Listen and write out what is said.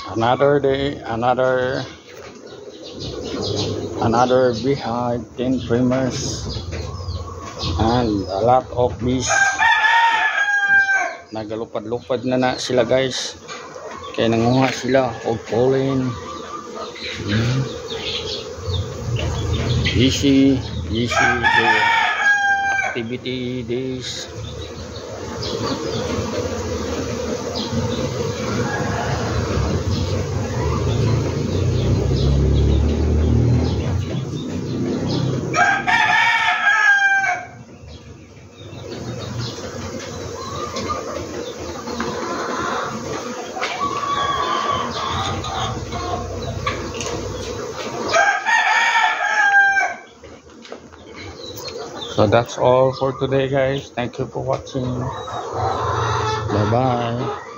Another day, another beehive, 10 primers, and a lot of bees. Nagalupad-lupad na sila guys. Kaya nanguha sila of pollen. Easy the activity days. So that's all for today guys. Thank you for watching. Bye bye.